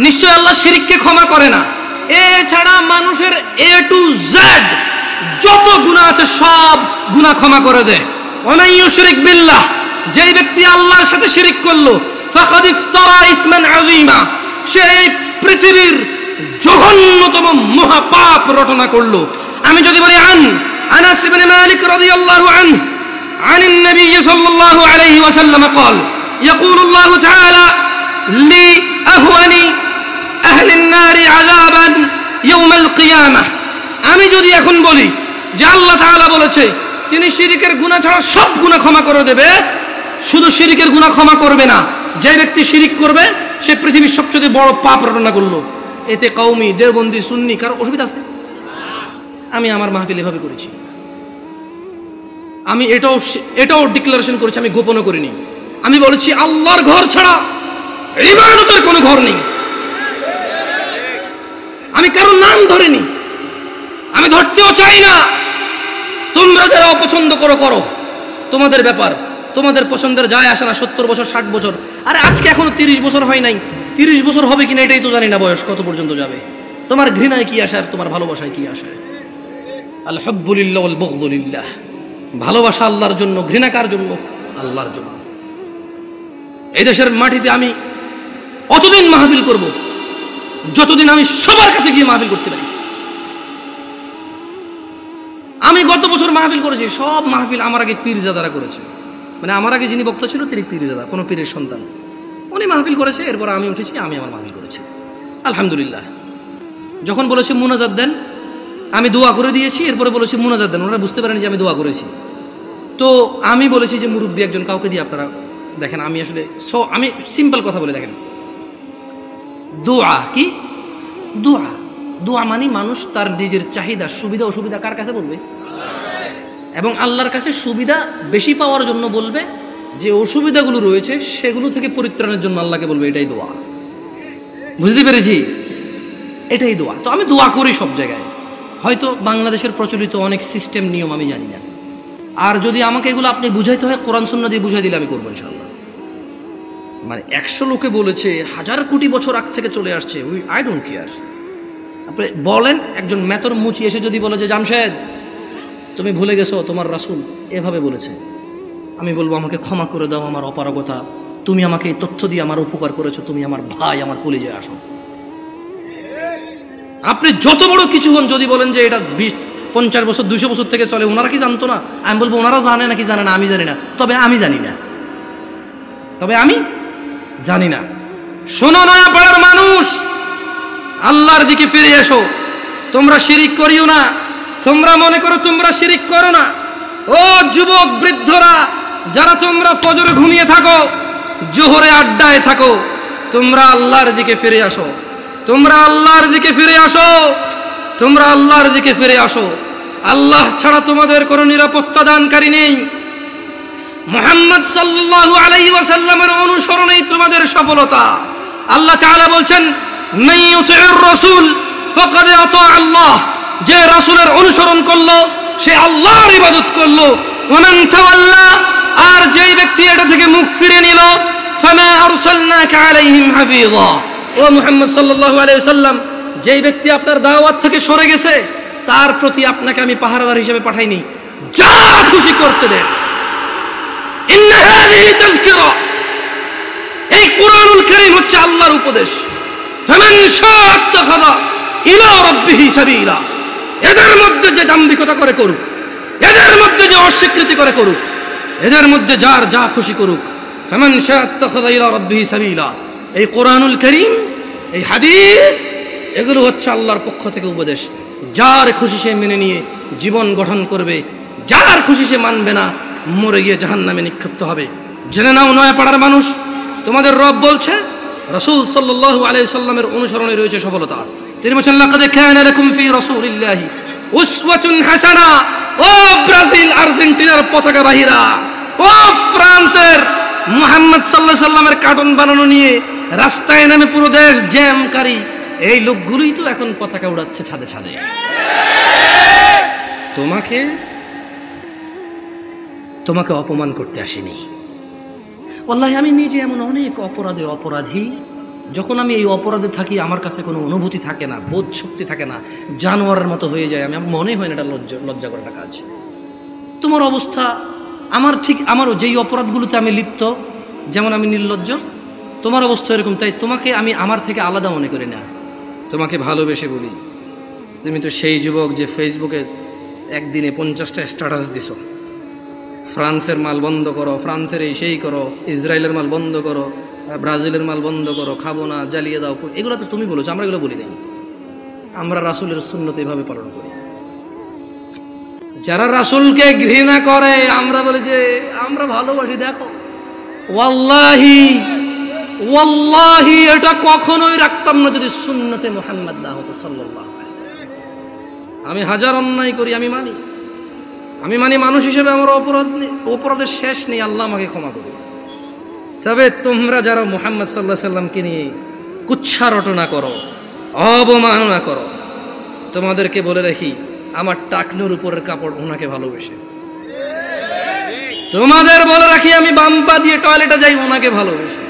নিশ্চয় আল্লাহ শিরককে ক্ষমা করে না। এছাড়া মানুষের A to Z যত গুনাহ আছে সব গুনাহ ক্ষমা করে দেয়। ওয়া ইউশরিক বিল্লাহ, যেই ব্যক্তি আল্লাহর সাথে শিরক করলো, ফাকাদ ইফতারা ইসমান আযীমা, সে পৃথিবীর জঘন্যতম মহাপাপ রটনা করলো। আমি যদি বলি আনাস ইবনে মালিক রাদিয়াল্লাহু আনহু عن النبي صلى الله عليه وسلم قال يقول الله تعالى لأهون أهل النار عذابا يوم القيامة। আমি যদি এখন বলি যে আল্লাহ তাআলা বলেছে তিনি শিরকের গুনাহ ছাড়া সব গুনাহ ক্ষমা করে দেবে, শুধু শিরকের গুনাহ ক্ষমা করবে না, যে ব্যক্তি শিরক করবে সে পৃথিবীর সবচেয়ে বড় পাপ রটনা করলো, এতে কওমি দেওবন্দি সুন্নি কার অসুবিধা আছে? আমি আমার মাহফিল এভাবে করেছি, আমি এটাও ডিক্লারেশন করেছি, আমি গোপনও করিনি। আমি বলেছি আল্লাহর ঘর ছাড়া ইবাদতের কোনো ঘর নেই। আমি কারোর নাম ধরিনি, আমি ধরতেও চাই না। তোমরা যারা অপছন্দ করো তোমাদের ব্যাপার, তোমাদের পছন্দের যায় আসে না। 70 বছর 60 বছর, আরে আজকে এখনো 30 বছর হয় নাই, 30 বছর হবে কিনা এটাই তো জানি না, বয়স কত পর্যন্ত যাবে। তোমার ঘৃণায় কি আসে আর তোমার ভালোবাসায় কি আসে? আল হুব্বু লিল্লাহ ওয়াল বুগদু লিল্লাহ, ভালোবাসা আল্লাহর জন্য, ঘৃণা কার জন্য? আল্লাহর জন্য। এই দেশের মাটিতে আমি অতদিন মাহফিল করব যতদিন আমি সবার কাছে গিয়ে মাহফিল করতে পারি। আমি গত বছর মাহফিল করেছি, সব মাহফিল আমার আগে পীরজাদারা করেছে। মানে আমার আগে যিনি বক্তা ছিল তিনি পীরজাদা, কোনো পীরের সন্তান, উনি মাহফিল করেছে, এরপর আমি উঠেছি, আমি আমার মাহফিল করেছি আলহামদুলিল্লাহ। যখন বলেছে মুনাজাত দেন, আমি দোয়া করে দিয়েছি, এরপরে বলেছি মুনাজাত দেন, ওনারা বুঝতে পারেনি যে আমি দোয়া করেছি। তো আমি বলেছি যে মুরব্বী একজন কাউকে দিয়ে আপনারা দেখেন, আমি আসলে আমি সিম্পল কথা বলে দেখেন, দোয়া কি? দোয়া মানে মানুষ তার নিজের চাহিদা সুবিধা অসুবিধা কার কাছে বলবে? এবং আল্লাহর কাছে সুবিধা বেশি পাওয়ার জন্য বলবে, যে অসুবিধাগুলো রয়েছে সেগুলো থেকে পরিত্রাণের জন্য আল্লাহকে বলবে, এটাই দোয়া। বুঝতে পেরেছি? এটাই দোয়া। তো আমি দোয়া করি সব জায়গায়। হয়তো বাংলাদেশের প্রচলিত অনেক সিস্টেম নিয়ম আমি জানি না, আর যদি আমাকে এগুলো আপনি বুঝাইতে হয় কোরআন সুন্নাহ দিয়ে বুঝাই দিলে আমি করবো ইনশাআল্লাহ। মানে 100 লোকে বলেছে, 1000 কোটি বছর আগ থেকে চলে আসছে, আই ডোন্ট কেয়ার। আপনি বলেন, একজন মেতর মুচি এসে যদি বলে যে জামশেদ তুমি ভুলে গেছো তোমার রাসূল এভাবে বলেছে, আমি বলবো আমাকে ক্ষমা করে দাও, আমার অপারগতা, তুমি আমাকে এই তথ্য দিয়ে আমার উপকার করেছো, তুমি আমার ভাই, আমার কলিজায় আসো। আপনি যত বড় কিছু হন, যদি বলেন যে এটা 50 বছর 200 বছর থেকে চলে, ওনারা কি জানতো না? আমি বলবো ওনারা জানে নাকি জানে না আমি জানি না, তবে আমি জানি না। শোনো নয়াপাড়ার মানুষ, আল্লাহর দিকে ফিরে এসো। তোমরা শিরিক করিও না, তোমরা মনে করো তোমরা শিরিক করো না। ও যুবক বৃদ্ধরা, যারা তোমরা ফজরে ঘুমিয়ে থাকো, জোহরে আড্ডায় থাকো, তোমরা আল্লাহর দিকে ফিরে আসো, তোমরা আল্লাহর দিকে ফিরে আসো, তোমরা আল্লাহর দিকে ফিরে আসো। আল্লাহ ছাড়া তোমাদের কোনো নিরাপত্তা দানকারী নেই। মুহাম্মদ সাল্লাল্লাহু আলাইহি ওয়াসাল্লামের অনুসরণেই তোমাদের সফলতা। আল্লাহ তাআলা বলছেন, মান ইউতিউর রাসূল ফাকাদ আতা আল্লাহ, যে রাসূলের অনুসরণ করলো সে আল্লাহর ইবাদত করলো। ওয়া মান তাওয়াল্লা, আর যেই ব্যক্তি এটা থেকে মুখ ফিরে নিল, ফামা আরসালনাকা আলাইহিম হাফিযা, ও মুহাম্মদ সাল্লাল্লাহু আলাইহি ওয়াসাল্লাম, যেই ব্যক্তি আপনার দাওয়াত থেকে সরে গেছে তার প্রতি আপনাকে আমি পাহারাদার হিসেবে পাঠাইনি, যা খুশি করতে দেন। ইন্না হাযিহি তাযকিরা, এই কুরআনুল কারীম হচ্ছে আল্লাহর উপদেশ। ফামান শাআ আত্তাখাযা ইলা রাব্বিহি সাবিলা, এদের মধ্যে যে দাম্ভিকতা করে করুক, এদের মধ্যে যে অস্বীকৃতি করে করুক, এদের মধ্যে যার যা খুশি করুক। ফামান শাআ আত্তাখাযা ইলা রাব্বিহি সাবিলা, এই কোরআনুল কারীম, এই হাদিস, এগুলো হচ্ছে আল্লাহর পক্ষ থেকে উপদেশ। যার খুশি সে মেনে নিয়ে জীবন গঠন করবে, যার খুশি সে মানবে না, মরে গিয়ে জাহান্নামে নিক্ষিপ্ত হবে। জেনে নাও নয়াপাড়ার মানুষ, তোমাদের রব বলছে রাসূল সাল্লাল্লাহু আলাইহি সাল্লামের অনুসরণে রয়েছে সফলতা। তিনি বলেছেন, লাকাদ কানা লাকুম ফি রাসূলিল্লাহি উসওয়াতুন হাসানা। ও ব্রাজিল আর্জেন্টিনার পতাকা বাহিরা, ও ফ্রান্সের মুহাম্মদ সাল্লাল্লাহু আলাইহি সাল্লামের কার্টুন বানানো নিয়ে রাস্তায় নামে পুরো দেশ জ্যামকারী এই লোকগুলোই তো এখন পতাকা উড়াচ্ছে ছাদে ছাদে। তোমাকে অপমান করতে আসেনি। ওয়াল্লাহি আমি নিজে এমন অনেক অপরাধী যখন আমি এই অপরাধে থাকি আমার কাছে কোনো অনুভূতি থাকে না, বোধ শক্তি থাকে না, জানোয়ারের মতো হয়ে যায় আমি, মনেই হয় না এটা লজ্জা করার একটা কাজ। তোমার অবস্থা আমারও যেই অপরাধগুলোতে আমি লিপ্ত, যেমন আমি নির্লজ্জ, তোমার অবস্থা এরকম। তাই তোমাকে আমি আমার থেকে আলাদা মনে করি না, তোমাকে ভালোবেসে বলি। তুমি তো সেই যুবক যে ফেসবুকে একদিনে 50টা স্ট্যাটাস দিছ, ফ্রান্সের মাল বন্ধ করো, ফ্রান্সের এই সেই করো, ইসরায়েলের মাল বন্ধ করো, ব্রাজিলের মাল বন্ধ করো, খাবো না, জ্বালিয়ে দাও, এগুলো তো তুমি বলেছো, আমরা এগুলো বলি নাই। আমরা রাসূলের সুন্নত এভাবে পালন করি। যারা রাসূলকে ঘৃণা করে আমরা বলি যে আমরা ভালোবাসি। দেখো ওয়াল্লাহি এটা কখনোই রাখতাম না যদি সুন্নতে মুহাম্মদ না হতো সাল্লাল্লাহু আলাইহি ওয়াসাল্লাম। আমি হাজার অন্যায় করি, আমি মানি মানুষ হিসেবে আমার অপরাধের শেষ নেই, আল্লাহ আমাকে ক্ষমা করবে। তবে তোমরা যারা মুহাম্মদ সাল্লাল্লাহু আলাইহি সাল্লামকে নিয়ে কুচ্ছা রটনা করো, অবমাননা করো, তোমাদেরকে বলে রাখি আমার টাকনুর উপরের কাপড় ওনাকে ভালোবেসে। তোমাদের বলে রাখি আমি বাম পা দিয়ে টয়লেটে যাই ওনাকে ভালোবেসে।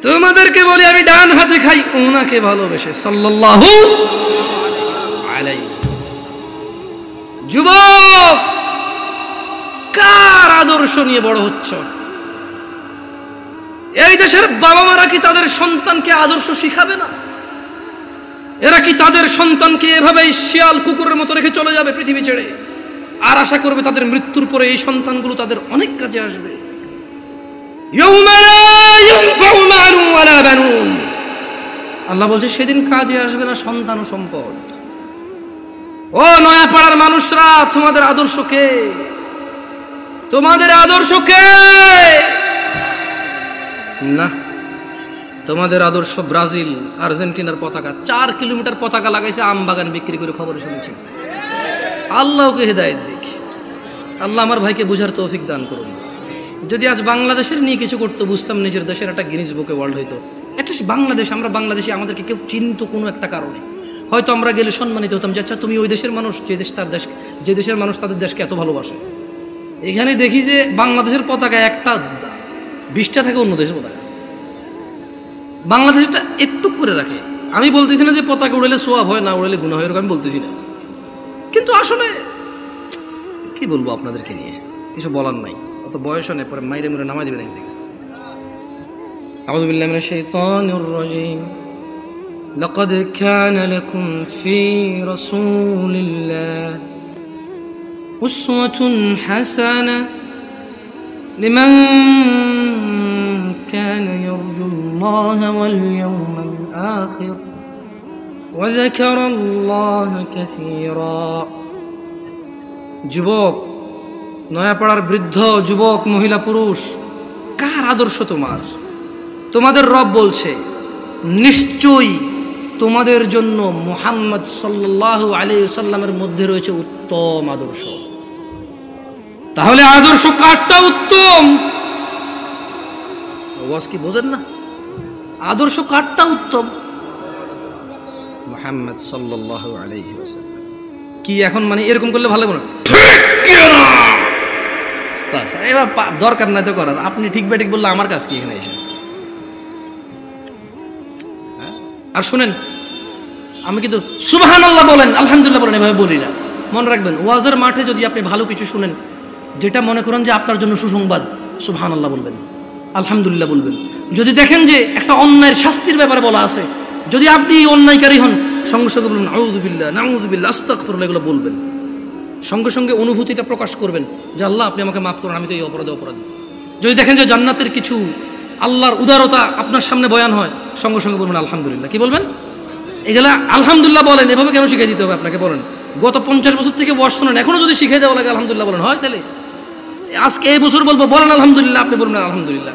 তোমাদেরকে বলি আমি ডান হাতে খাই ওনাকে ভালোবেসে সাল্লাল্লাহু আলাইহি ওয়াসাল্লাম। যুবক, কার আদর্শ নিয়ে বড় হচ্ছ? এই দেশের বাবা মারা কি তাদের সন্তানকে আদর্শ শিখাবে না? এরা কি তাদের সন্তানকে এভাবেই শিয়াল কুকুরের মতো রেখে চলে যাবে পৃথিবী ছেড়ে, আর আশা করবে তাদের মৃত্যুর পরে এই সন্তানগুলো তাদের অনেক কাজে আসবে? আল্লাহ বলছে সেদিন কাজে আসবে না সন্তান ও সম্পদ। ও নয়াপাড়ার মানুষরা, তোমাদের আদর্শ কে? তোমাদের আদর্শ কে? না, তোমাদের আদর্শ ব্রাজিল, আর্জেন্টিনার পতাকা। 4 কিলোমিটার পতাকা লাগাইছে আম বাগান বিক্রি করে, খবরে শুনেছি। আল্লাহকে হেদায়েত দিক। আল্লাহ আমার ভাইকে বুঝার তৌফিক দান করুন। যদি আজ বাংলাদেশের নিয়ে কিছু করতে বুঝতাম, নিজের দেশের একটা গিনিস বুকে ওয়ার্ল্ড হইতো। অ্যাটলিস্ট বাংলাদেশ, আমরা বাংলাদেশি, আমাদেরকে কেউ চিনত কোনো একটা কারণে, হয়তো আমরা গেলে সম্মানিত হতাম যে আচ্ছা তুমি ওই দেশের মানুষ, যে দেশের মানুষ তাদের দেশকে এত ভালোবাসে। এখানে দেখি যে বাংলাদেশের পতাকা একটা 20টা থাকে অন্য দেশের পতাকা, বাংলাদেশটা একটু করে রাখে। আমি বলতেছি না যে পতাকা উড়ালে সোয়াব হয়, না উড়ালে গুনাহ হয়, আমি বলতেছি না, কিন্তু আসলে কি বলবো আপনাদেরকে নিয়ে, কিছু বলার নাই। অত বয়স নেই, পরে মাইরে মুরে নামাই দেবেন। আউযু বিল্লাহি মিনাশ শাইতানির রাজীম। লাকাদ কানা লাকুম ফি রাসূলিল্লাহি উসওয়াতুন হাসানাহ লিমান কানা ইয়ারজুল্লাহা ওয়াল ইয়াওমাল আখির ওয়া যাকারাল্লাহা কাসীরা। যুবক, নয়াপাড়ার বৃদ্ধ, যুবক, মহিলা, পুরুষ, কার আদর্শ তোমার? তোমাদের রব বলছে নিশ্চয়ই তোমাদের জন্য মুহাম্মদ সাল্লাল্লাহু আলাইহি ওয়াসাল্লামের মধ্যে রয়েছে উত্তম আদর্শ। তাহলে আদর্শ কারটা উত্তম? ওয়াজ কি বোঝেন না? আদর্শ কারটা উত্তম? মুহাম্মদ সাল্লাল্লাহু আলাইহি ওয়াসাল্লাম। কি এখন মানে এরকম করলে ভালো লাগবে না? এবার দরকার নাই তো করার, আপনি ঠিক বেঠিক বললে আমার কাজ কি এখানে এসে? আর শুনেন, আমি কিন্তু সুবহানাল্লাহ বলেন, আলহামদুলিল্লাহ বলেন এভাবে বলি না। মনে রাখবেন, ওয়াজের মাঠে যদি আপনি ভালো কিছু শুনেন, যেটা মনে করেন যে আপনার জন্য সুসংবাদ, সুবহানাল্লাহ বলবেন, আলহামদুলিল্লাহ বলবেন। যদি দেখেন যে একটা অন্যায়ের শাস্তির ব্যাপারে বলা আছে, যদি আপনি অন্যায়কারী হন, সঙ্গে সঙ্গে বলবেন আউযু বিল্লাহ, নাউযু বিল্লাহ, আস্তাগফিরুল্লাহ, এগুলো বলবেন। সঙ্গে সঙ্গে অনুভূতিটা প্রকাশ করবেন যে আল্লাহ আপনি আমাকে মাফ করুন, আমি তো এই অপরাধী। যদি দেখেন যে জান্নাতের কিছু, আল্লাহর উদারতা আপনার সামনে বয়ান হয়, সঙ্গে সঙ্গে বলবেন আলহামদুলিল্লাহ। কি বলবেন? এগুলা আলহামদুলিল্লাহ বলেন। এভাবে কেন শিখিয়ে দিতে হবে আপনাকে? বলেন, গত 50 বছর থেকে ওয়াজ শুনেন, এখনো যদি শিখিয়ে দেওয়া লাগে আলহামদুলিল্লাহ বলেন, হয় তাহলে আজকে এই বছর বলবো বলেন আলহামদুলিল্লাহ, আপনি বলবেন আলহামদুলিল্লাহ।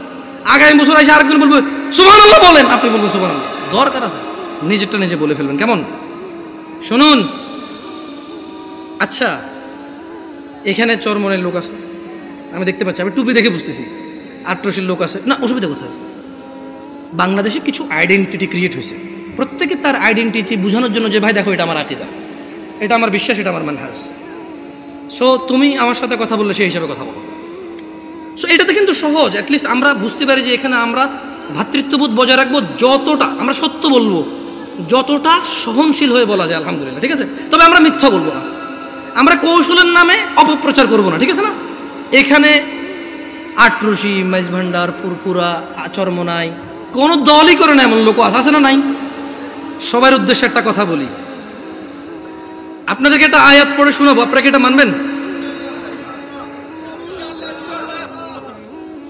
আগামী বছর এসে আরেকজন বলবো সুবহানাল্লাহ বলেন, আপনি বলবেন সুবহানাল্লাহ। দরকার আছে নিজেরটা নিজে বলে ফেলবেন, কেমন? শুনুন, আচ্ছা এখানে চরমনের লোক আছে, আমি দেখতে পাচ্ছি, আমি টুপি দেখে বুঝতেছি। আট্রসির লোক আছে না, অসুবিধা কোথায়? বাংলাদেশে কিছু আইডেন্টিটি ক্রিয়েট হয়েছে, প্রত্যেকে তার আইডেন্টিটি বোঝানোর জন্য যে ভাই দেখো এটা আমার আকীদা, এটা আমার বিশ্বাস, এটা আমার মানহাজ। সো তুমি আমার সাথে কথা বললে সেই হিসাবে কথা বলো। সো এটাতে কিন্তু সহজ, অ্যাটলিস্ট আমরা বুঝতে পারি যে এখানে আমরা ভ্রাতৃত্ববোধ বজায় রাখবো, যতটা আমরা সত্য বলবো, যতটা সহনশীল হয়ে বলা যায় আলহামদুলিল্লাহ, ঠিক আছে। তবে আমরা মিথ্যা বলবো না, আমরা কৌশলের নামে অপপ্রচার করবো না, ঠিক আছে না। এখানে আটরশি, মাইজভান্ডার, ফুরফুরা, চরমনাই কোনো দলই করে না এমন লোক আছে না নাই? সবার উদ্দেশ্যে একটা কথা বলি, আপনাদেরকে একটা আয়াত পড়ে শোনাবো, আপনারা কি এটা মানবেন?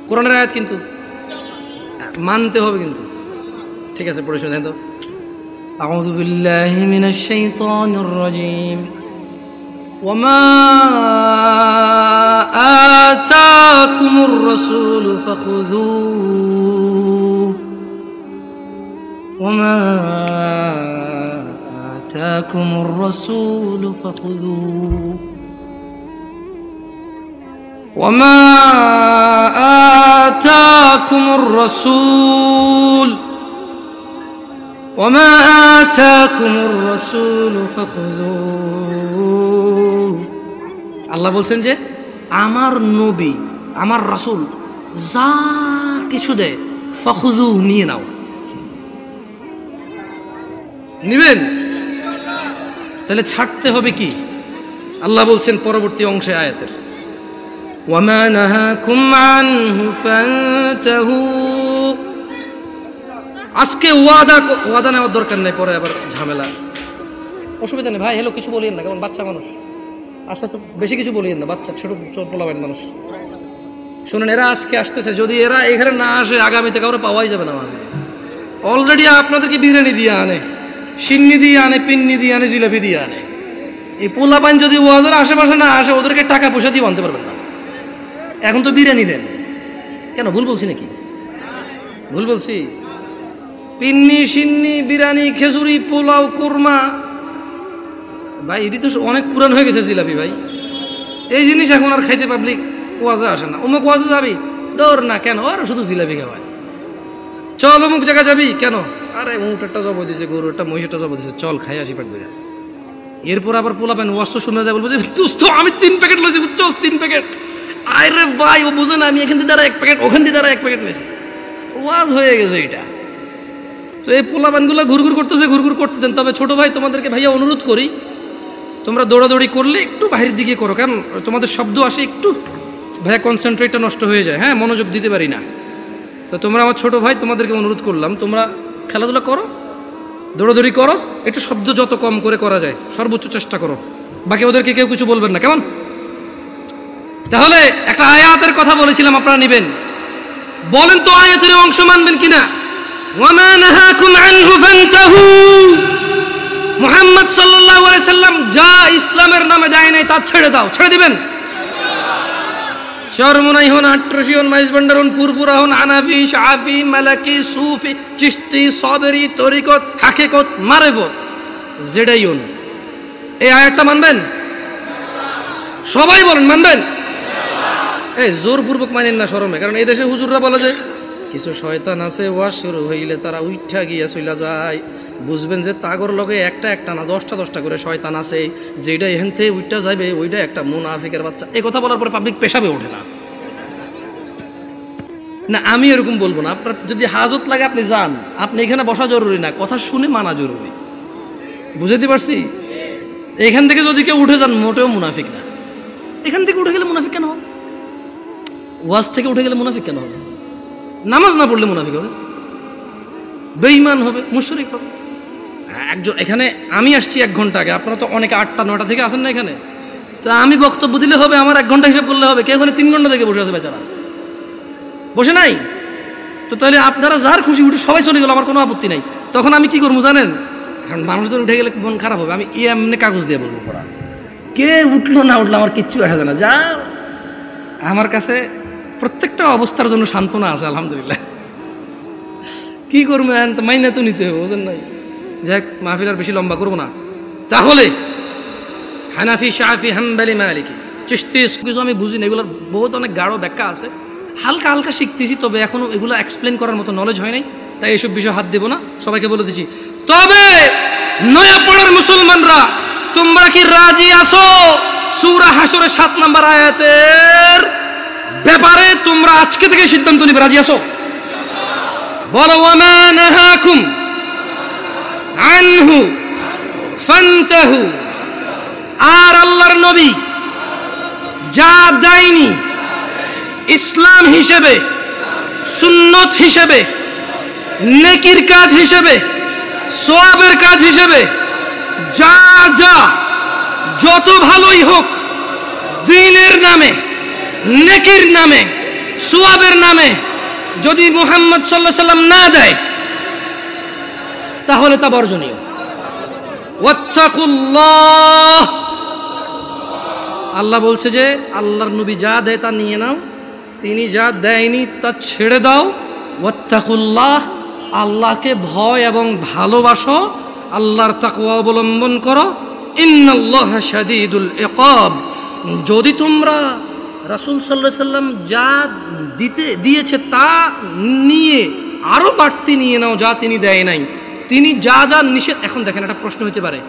কোরআনের আয়াত কিন্তু মানতে হবে কিন্তু, ঠিক আছে, পড়ে শোনেন তো। আউযু বিল্লাহি মিনাশ শাইতানির রাজীম। ওয়ামা আতাকুমুর রাসূলু ফাখুযুহু ওয়ামা আতাকুমুর রাসূলু ফাখুযুহু ওয়ামা আতাকুমুর রাসূল ওয়ামা আতাকুমুর রাসূলু ফাখুযুহু। আল্লাহ বলছেন যে আমার নবী, আমার রাসূল যা কিছু দেয় ফাখুযুহু, নিয়ে নাও। নিবেন? তাহলে ছাড়তে হবে কি? আল্লাহ বলছেন পরবর্তী অংশে আয়াতের, ওয়ামা নাহাকুম আনহু ফান্তাহু। আজকে ওয়াদা নেওয়ার দরকার নেই, পরে আবার ঝামেলা, অসুবিধা নেই ভাই। হ্যালো, কিছু বলিয়েন না, কারণ বাচ্চা মানুষ, আস্তে আস্তে বেশি কিছু বলিয়েন না, বাচ্চা ছোট পোলাবেন মানুষ। শুনুন, এরা আজকে আসতেছে, যদি এরা এখানে না আসে আগামীতে কাউরে পাওয়াই যাবে না। মানে অলরেডি আপনাদেরকে বিরিয়ানি দিয়ে আনে, সিন্নি দিয়ে আনে, পিন্নি দিয়ে আনে, জিলাপি দিয়ে আনে। এই পোলাপান যদি ওয়াজের আশেপাশে না আসে, ওদেরকে টাকা পয়সা দিয়ে আনতে পারবেন না। এখন তো বিরিয়ানি দেন, কেন ভুল বলছি নাকি? ভুল বলছি? পিন্নি, সিন্নি, বিরিয়ানি, খেজুরি, পোলাও, কোরমা, ভাই এটি তো অনেক পুরান হয়ে গেছে জিলাপি ভাই। এই জিনিস এখন আর খাইতে পাবলিক ওয়াজে আসে না। অমুক ওয়াজে যাবি, দৌড় না, কেন? আর শুধু জিলাপি খাওয়ায়। চল অমুক জায়গা যাবি, কেন? আরে উঁটটা জব দিছে, গরু একটা, মহিষটা জব দিছে, চল খাই আসি পেট ভরে। এরপর আবার পোলাপেন ওয়াজ তো শুনে যায়, বলবো যে দোস্ত আমি 3 প্যাকেট লইছি, বুঝছস, 3 প্যাকেট। আরে ভাই ও বুঝে না, আমি এখান থেকে দ্বারা 1 প্যাকেট, ওখান থেকে দ্বারা 1 প্যাকেট নিয়েছি। ওয়াজ হয়ে গেছে এটা। তো এই পোলাপানগুলো ঘুরঘুর করতেছে, ঘুরঘুর করতে দেন। তবে ছোট ভাই তোমাদেরকে ভাইয়া অনুরোধ করি, তোমরা দৌড়াদৌড়ি করলে একটু বাহিরের দিকে করো, কারণ তোমাদের শব্দ আসে, একটু ভাইয়া কনসেন্ট্রেটটা নষ্ট হয়ে যায়, হ্যাঁ, মনোযোগ দিতে পারি না। তো তোমরা আমার ছোট ভাই, তোমাদেরকে অনুরোধ করলাম, তোমরা খেলাধুলা করো, দৌড়াদৌড়ি করো, একটু শব্দ যত কম করে করা যায় সর্বোচ্চ চেষ্টা করো। বাকি ওদেরকে কেউ কিছু বলবেন না, কেমন? তাহলে একটা আয়াতের কথা বলেছিলাম, আপনারা নেবেন, বলেন তো আয়াতের অংশ মানবেন কিনা? ওয়ামা নাহাকুম আনহু ফান্তাহু। মুহাম্মদ সাল্লাল্লাহু আলাইহি সাল্লাম যা ইসলামের নামে দেয় নাই তা ছেড়ে দাও, ছেড়ে দিবেন? চরমনাই হন, আটরশি হন, মাইজভান্ডার হন, ফুরফুরা হন, হানাফি, শাফি, মালাকি, সুফি, চিশতি, সাবেরি, তরিকত, হাকিকত, মারিফত, যেটাই হন, এই আয়াতটা মানবেন? সবাই বলেন মানবেন? এই জোরপূর্বক মানেন না শরমে, কারণ এই দেশে হুজুররা বলে যে কিছু শয়তান আছে, ওয়াজ শুরু হইলে তারা উঠা গিয়া চইলা যায়। বুঝবেন যে তাগর লগে একটা না 10টা করে শয়তান আছে, যেটা এখান থেকে উঠা যাবে ওইটা একটা মুনাফিকের বাচ্চা। এই কথা বলার পরে পাবলিক পেশাবে ওঠে না। না, আমি এরকম বলবো না। আপনার যদি হাজত লাগে আপনি যান, আপনি এখানে বসা জরুরি না, কথা শুনে মানা জরুরি। বুঝাতে পারছি? এখান থেকে যদি কেউ উঠে যান, মোটেও মুনাফিক না। এখান থেকে উঠে গেলে মুনাফিক কেন হবে? ওয়াজ থেকে উঠে গেলে মুনাফিক কেন হবে? নামাজ না পড়লে মুনাফিক হবে, বেঈমান হবে, মুশরিক হবে। একজন এখানে আমি আসছি 1 ঘন্টা আগে, আপনারা তো অনেকে 8টা 9টা থেকে আসেন না এখানে, তো আমি বক্তব্য দিলে হবে, আমার 1 ঘন্টা হিসাব করলে হবে। কেউ ওখানে 3 ঘন্টা থেকে বসে আছে, বেচারা বসে নাই। তো তাহলে আপনারা যার খুশি উঠে সবাই চলে গেল, আমার কোনো আপত্তি নাই। তখন আমি কি করবো জানেন? কারণ মানুষজন উঠে গেলে মন খারাপ হবে, আমি এমনি কাগজ দিয়ে বলবো, পড়া কে উঠলো না উঠলো আমার কিচ্ছু আসা যায় না। যা আমার কাছে প্রত্যেকটা অবস্থার জন্য সান্ত্বনা আছে আলহামদুলিল্লাহ। কি করবো, মাইনা তো নিতে হবে, বুঝেন নাই? যাক, মাহফিল আর বেশি লম্বা করবো না। তাহলে হানাফি, শাফি, হাম্বলি, মালিকি, চিশতি কিছু আমি বুঝি না, এগুলোর বহুত অনেক গাঢ় ব্যাখ্যা আছে, হালকা হালকা শিখতেছি, তবে এখনো এগুলো এক্সপ্লেন করার মতো নলেজ হয় নাই, তাই এইসব বিষয় হাত দেবো না, সবাইকে বলে দিচ্ছি। তবে নয়া পড়ার মুসলমানরা, তোমরা কি রাজি আছো সূরা হাশরের 7 নম্বর আয়াতের ব্যাপারে? তোমরা আজকে থেকে সিদ্ধান্ত নিবে, রাজি আছো? বলো ওয়ামা নাহাকুম আনহু ফান্তাহু। আর আল্লাহর নবী যা দেয়নি ইসলাম হিসেবে, সুন্নত হিসেবে, নেকির কাজ হিসেবে, সওয়াবের কাজ হিসেবে, যা যা যত ভালোই হোক, দ্বীনের নামে, নেকির নামে, সওয়াবের নামে যদি মুহাম্মদ সাল্লাল্লাহু আলাইহি ওয়াসাল্লাম না দেয় তাহলে তা বর্জনীয়। ওয়াত্তাকুল্লাহ, আল্লাহ বলছে যে আল্লাহর নবী যা দেয় তা নিয়ে নাও, তিনি যা দেয়নি তা ছেড়ে দাও। ওয়াত্তাকুল্লাহ, আল্লাহকে ভয় এবং ভালোবাসো, আল্লাহর তাকওয়া অবলম্বন করো। ইন্নাল্লাহা শাদীদুল ইকাব। যদি তোমরা রাসূল সাল্লাল্লাহু আলাইহি ওয়াসাল্লাম যা দিয়েছে তা নিয়ে আরো বাড়তি নিয়ে নাও যা তিনি দেয় নাই, তিনি যা যা নিষেধ। এখন দেখেন একটা প্রশ্ন হতে পারে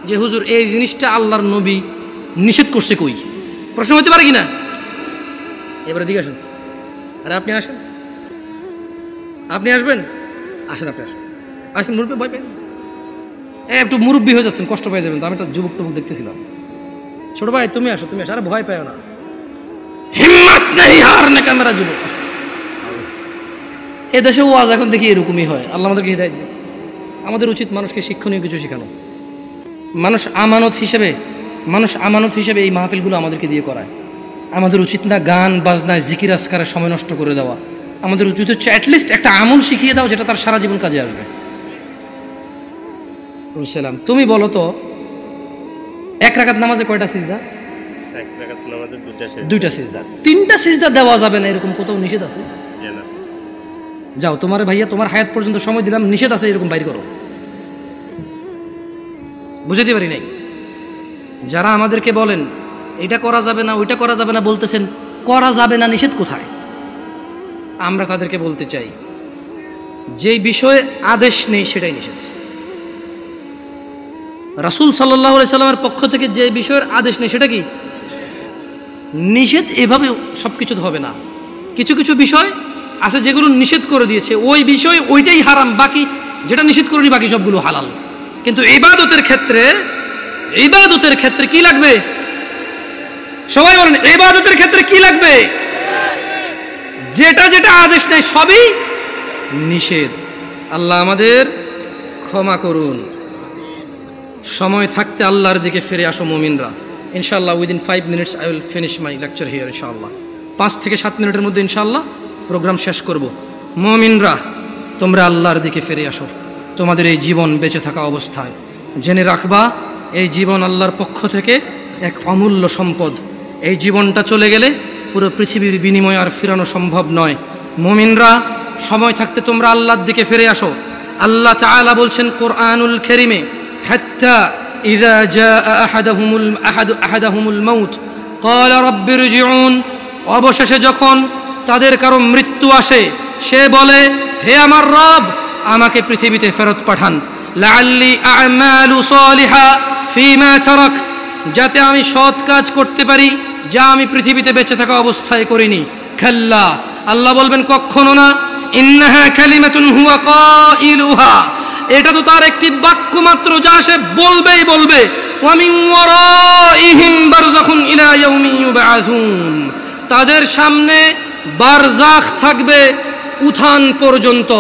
যে হুজুর এই জিনিসটা আল্লাহর নবী নিষেধ করছে কই? প্রশ্ন হতে পারে কিনা? এবারে দিকে আসেন। আরে আপনি আসেন, আপনি আসবেন, আসেন, আপনি আসেন, আসেন। মুরব্বী ভয় পেন, একটু মুরব্বী হয়ে যাচ্ছেন, কষ্ট পেয়ে যাবেন। তো আমি একটা যুবক টুবক দেখতেছিলাম। ছোট ভাই তুমি আসো, তুমি আসো। আরে ভয় পেও না, হিম্মত নেই হারনে কা মেরা যুবক। এ দেশে ওয়াজ এখন দেখি এরকমই হয়। আল্লাহ আমাদেরকে হিদায়াত দিন। আমাদের উচিত মানুষকে শিক্ষণীয় কিছু শেখানো। মানুষ আমানত হিসেবে এই মাহফিলগুলো আমাদেরকে দিয়ে করায়। আমাদের উচিত না গান বাজনায় জিকির আজকারের সময় নষ্ট করে দেওয়া। আমাদের উচিত হচ্ছে অ্যাটলিস্ট একটা আমল শিখিয়ে দাও যেটা তার সারা জীবন কাজে আসবে। বুঝলাম। তুমি বলো তো, এক রাকাত নামাজে কয়টা সিজদা? এক রাকাত নামাজে দুইটা সিজদা। তিনটা সিজদা দেওয়া যাবে না এরকম কোথাও নিষেধ আছে? যাও, তোমার ভাইয়া তোমার হায়াত পর্যন্ত সময় দিলাম, নিষেধ আছে এরকম বাইর করো। বুঝাতে পারি নাই? যারা আমাদেরকে বলেন এটা করা যাবে না, ওইটা করা যাবে না, বলতেছেন করা যাবে না, নিষেধ কোথায়? আমরা তাদেরকে বলতে চাই যেই বিষয়ে আদেশ নেই সেটাই নিষেধ। রাসূল সাল্লাল্লাহু আলাইহি সাল্লামের পক্ষ থেকে যে বিষয়ের আদেশ নেই সেটা কি নিষেধ? এভাবে সবকিছু হবে না। কিছু কিছু বিষয় আছে যেগুলো নিষেধ করে দিয়েছে, ওই বিষয় ওইটাই হারাম, বাকি যেটা নিষেধ করেনি বাকি সবগুলো হালাল। কিন্তু ইবাদতের ক্ষেত্রে কি লাগবে? সবাই বলেন, ইবাদতের ক্ষেত্রে কি লাগবে? যেটা যেটা আদেশ নেই সবই নিষেধ। আল্লাহ আমাদের ক্ষমা করুন। সময় থাকতে আল্লাহর দিকে ফিরে আসো মুমিনরা। ইনশাআল্লাহ within 5 minutes I will finish my lecture here. ইনশাআল্লাহ 5 থেকে 7 মিনিটের মধ্যে ইনশাআল্লাহ প্রোগ্রাম শেষ করব। মুমিনরা, তোমরা আল্লাহর দিকে ফিরে আসো তোমাদের এই জীবন বেঁচে থাকা অবস্থায়। জেনে রাখবা এই জীবন আল্লাহর পক্ষ থেকে এক অমূল্য সম্পদ। এই জীবনটা চলে গেলে পুরো পৃথিবীর বিনিময় আর ফিরানো সম্ভব নয়। মুমিনরা, সময় থাকতে তোমরা আল্লাহর দিকে ফিরে আসো। আল্লাহ তাআলা বলছেন কোরআনুল কারীমে, হাত্তা ইযা জাআ আহাদাহুমুল মাউত ক্বালা রাব্বি ইরজিউন। অবশেষে যখন তাদের কারো মৃত্যু আসে সে বলে, হে আমার রব, আমাকে পৃথিবীতে ফেরত পাঠান। লাআল্লি আ'মালু সালিহা ফীমা তারাকত, যাতে আমি সৎ কাজ করতে পারি যা আমি পৃথিবীতে বেঁচে থাকা অবস্থায় করিনি। খাল্লা, আল্লাহ বলবেন কখনো না। ইন্নাহা কালিমাতুন হুয়া কাইলুহা, এটা তো তার একটি বাক্য মাত্র যা সে বলবেই বলবে। ওয়া মিন ওয়ারাইহিম বারযাখুন ইলা ইয়াউমি ইউবআসুন, তাদের সামনে বারজাখ থাকবে উত্থান পর্যন্ত।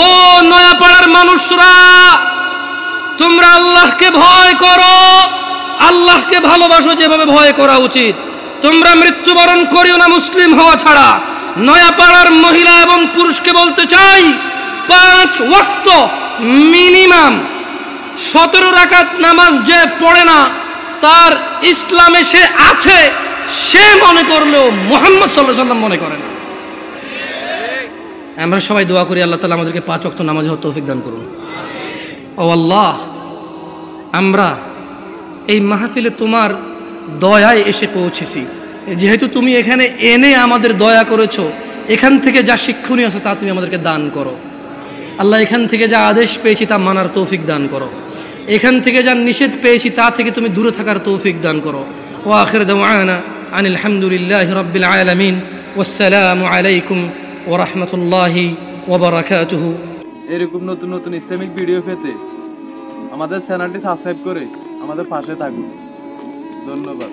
ও নয়াপাড়ার মানুষরা, তোমরা আল্লাহকে ভয় করো, আল্লাহকে ভালোবাসো যেভাবে ভয় করা উচিত। তোমরা মৃত্যুবরণ করিও না মুসলিম হওয়া ছাড়া। নয়াপাড়ার মহিলা এবং পুরুষকে বলতে চাই, 5 ওয়াক্ত মিনিমাম 17 রাকাত নামাজ যে পড়ে না তার ইসলামে সে আছে, সে মনে করলেও মুহাম্মদ সাল্লাল্লাহু আলাইহি ওয়াসাল্লাম মনে করে না। আমরা সবাই দোয়া করি আল্লাহ তাআলা আমাদেরকে 5 ওয়াক্ত নামাজ পড়ার তৌফিক দান করুন। ও আল্লাহ, আমরা এই মাহফিলে তোমার দয়ায় এসে পৌঁছেছি। যেহেতু তুমি এখানে এনে আমাদের দয়া করেছো, এখান থেকে যা শিক্ষণীয় আছে তা তুমি আমাদেরকে দান করো। আল্লাহ, এখান থেকে যা আদেশ পেয়েছি তা মানার তৌফিক দান করো। এখান থেকে যা নিষেধ পেয়েছি তা থেকে তুমি দূরে থাকার তৌফিক দান করো। ওয়া আখির দাওয়ানা আনিল হামদুলিল্লাহি রাব্বিল আলামিন। ওয়াসসালামু আলাইকুম ওয়া রাহমাতুল্লাহি وبركاته. এরকম নতুন নতুন ইসলামিক ভিডিও পেতে আমাদের চ্যানেলটি সাবস্ক্রাইব করে আমাদের পাশে থাকুন। ধন্যবাদ।